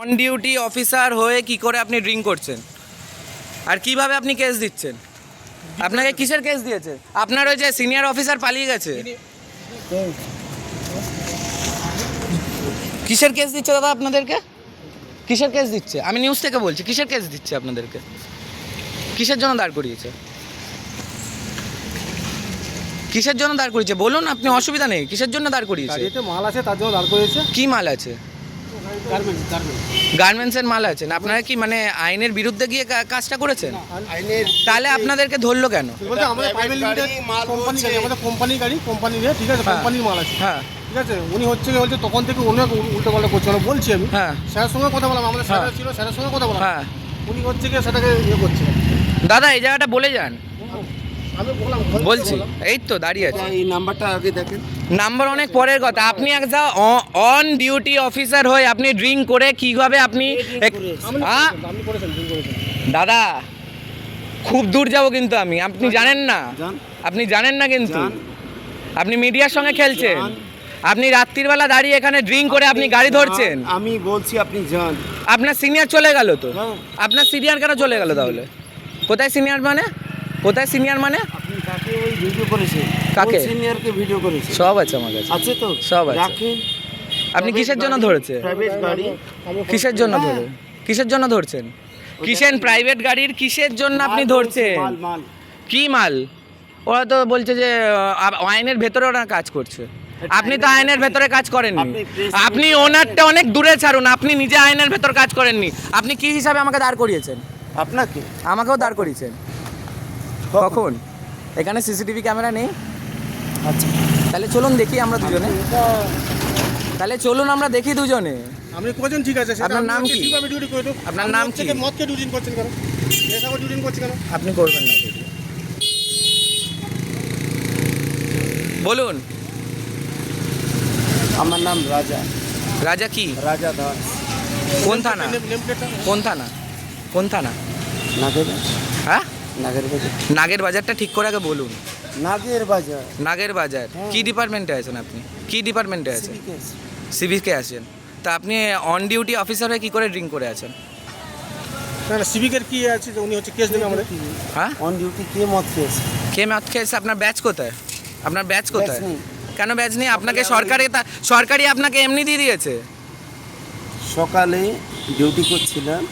On duty officer হয়ে কি করে আপনি ড্রিঙ্ক করছেন আর কিভাবে আপনি কেস দিচ্ছেন? আপনাকে কিসের কেস দিয়েছে? আপনার ওই যে সিনিয়র অফিসার পালিয়ে গেছে, কিসের কেস দিচ্ছে দাদা আপনাদেরকে? কিসের কেস দিচ্ছে? আমি নিউজ থেকে বলছি, কিসের কেস দিচ্ছে আপনাদেরকে? কিসের জন্য দাঁড় করিয়েছে? কিসের জন্য দাঁড় করিয়েছে বলুন, আপনি অসুবিধা নেই। কিসের জন্য দাঁড় করিয়েছে? গাড়িতে মাল আছে তার জন্য দাঁড় করিয়েছে। কি মাল আছে? গার্মেন্টসের মাল আছে না? আপনারা কি মানে আইনের বিরুদ্ধে গিয়ে কাজটা করেছেন? তাহলে আপনাদেরকে ধরলো কেন? বলতে আমাদের প্রাইভেট লিমিটেড কোম্পানি গাড়ি, আমাদের কোম্পানির গাড়ি, কোম্পানির ঠিক আছে, কোম্পানির মাল আছে। হ্যাঁ ঠিক আছে, উনি হচ্ছে কি বলছে তখন থেকে অনেক উল্টো পাল্টা করছে, বলছি আমি হ্যাঁ স্যারের সঙ্গে কথা বললাম, আমাদের স্যার ছিল, স্যারের সঙ্গে কথা বললাম, হ্যাঁ উনি হচ্ছে কি সেটাকে ইয়ে করছে। দাদা এই জায়গাটা বলে যান। আমি বললাম বলছি এই তো দাঁড়িয়ে আছে। এই নাম্বারটা আগে দেখেন। নাম্বার অনেক পরের কথা। আপনি একটা অন ডিউটি অফিসার হয়ে আপনি ড্রিঙ্ক করে কিভাবে আপনি আপনি করেছেন, ভুল করেছেন। দাদা খুব দূর যাব কিন্তু আমি, আপনি জানেন না, যান। আপনি জানেন না কিন্তু যান। আপনি মিডিয়ার সঙ্গে খেলছেন। যান। আপনি রাত্রির বেলা দাঁড়িয়ে এখানে ড্রিঙ্ক করে আপনি গাড়ি ধরছেন। আমি বলছি আপনি যান। আপনার সিনিয়র চলে গেল তো? হ্যাঁ। আপনার সিনিয়র কেন চলে গেল তাহলে? কোথায় সিনিয়র মানে? কোথায় সিনিয়র মানে? আপনি কাকে ওই ভিডিও করেছেন? কাকে? সিনিয়রকে ভিডিও করেছেন? সব আছে আমার কাছে। আছে তো? সব আছে। রাখেন। আপনি কিসের জন্য ধরেছে? প্রাইভেট গাড়ি। কিসের জন্য ধরে? কিসের জন্য ধরছেন? কিসের প্রাইভেট গাড়ির কিসের জন্য আপনি ধরছেন? মাল মাল। কি মাল? ওরা তো বলছে যে আইনের ভেতরে ওরা কাজ করছে। আপনি তো আইনের ভেতরে কাজ করেননি। আপনি ওনারটা অনেক দূরে ছাড়ুন, আপনি নিজে আইনের ভেতর কাজ করেননি। আপনি কি হিসাবে আমাকে দাঁড় করিয়েছেন? আপনাকে? আমাকেও দাঁড় করিয়েছেন। কখন? এখানে সিসিটিভি ক্যামেরা নেই? আচ্ছা। তাহলে চলুন দেখি আমরা দুজনে। তাহলে চলুন আমরা দেখি দুজনে। আপনি করেছেন ঠিক আছে, সেটা আপনার নাম আপনি কি? কিভাবে ডিউটি করে দেব? আপনার আপনি নাম হচ্ছে কি? কি মদকে ডিউটি করছেন কেন? নেশা করে ডিউটি করছেন কেন? আপনি করবেন না ভিডিও। বলুন। আমার নাম রাজা। রাজা কি? রাজা দাস। কোন থানা? নেম প্লেটটা কোন থানা? কোন থানা? নাগের? হ্যাঁ, নাগের বাজার। নাগের বাজারটা ঠিক করে আগে বলুন। নাগের বাজার। নাগের বাজার হ্যাঁ। কি ডিপার্টমেন্টে আছেন আপনি? কি ডিপার্টমেন্টে আছেন? সিভিকে আছে। সিভিকে আছেন। তা আপনি অন ডিউটি অফিসার হয়ে কি করে ড্রিঙ্ক করে আছেন? না না, সিভিকের কি আছে যে উনি হচ্ছে কেস দেবে আমাদের? হ্যাঁ, অন ডিউটি কে মদ খেয়েছে? কে মদ খেয়েছে? আপনার ব্যাচ কোথায়? আপনার ব্যাচ কোথায়? ব্যাচ নেই। কেন ব্যাচ নেই? আপনাকে সরকারি আপনাকে এমনি দিয়ে দিয়েছে। সকালে ডিউটি করছিলাম,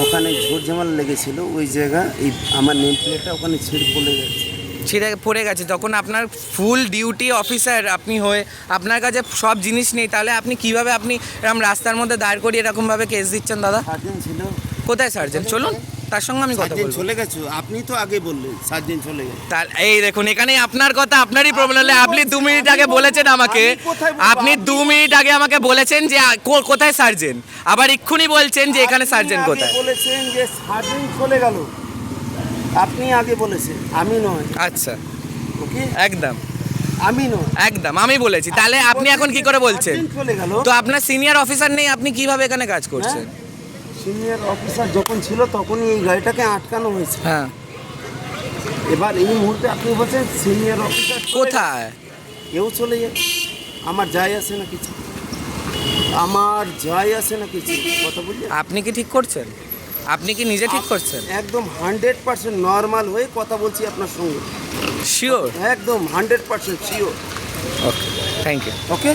ওখানে ঝোর ঝামেলা লেগেছিল, ওই জায়গা এই আমার নেম প্লেটটা ওখানে ছিঁড়ে পড়ে গেছে। ছিঁড়ে পড়ে গেছে। তখন আপনার ফুল ডিউটি অফিসার আপনি হয়ে আপনার কাছে সব জিনিস নেই, তাহলে আপনি কিভাবে আপনি এরকম রাস্তার মধ্যে দাঁড় করিয়ে এরকমভাবে কেস দিচ্ছেন দাদা? সার্জেন্ট ছিল। কোথায় সার্জেন্ট? চলুন তার সঙ্গে আমি কথা সার্জেন্ট বলবো। চলে গেছো, আপনি তো আগে বললেন সার্জেন্ট চলে গেছে। তার এই দেখুন, এখানে আপনার কথা আপনারই প্রবলেম হলে আপনি 2 মিনিট আগে বলেছেন আমাকে, আমি কোথায় বলবো? আপনি 2 মিনিট আগে আমাকে বলেছেন যে কোথায় সার্জেন্ট, আবার এক্ষুনি বলছেন যে এখানে আপনি সার্জেন্ট আগে কোথায়। বলেছেন যে সার্জেন্ট চলে গেল, আপনি আগে বলেছেন, আমি নয়। আচ্ছা, ওকে, একদম আমি নয়। একদম আমি বলেছি। তাহলে আপনি এখন কি করে বলছেন? সার্জেন্ট চলে গেল। তো আপনার সিনিয়র অফিসার নেই, আপনি কিভাবে এখানে কাজ করছেন? সিনিয়র অফিসার যখন ছিল তখনই এই গাড়িটাকে আটকানো হয়েছে। হ্যাঁ, এবার এই মুহূর্তে আপনি বলছেন সিনিয়র অফিসার কোথায়? কেউ চলে যায়, আমার যায় আসে না কিছু, আমার যায় আসে না কিছু, কথা বললি? আপনি কি ঠিক করছেন? আপনি কি নিজে ঠিক করছেন? একদম 100% নর্মাল হয়ে কথা বলছি আপনার সঙ্গে, শিওর? একদম 100% sure. Okay, thank you. Okay.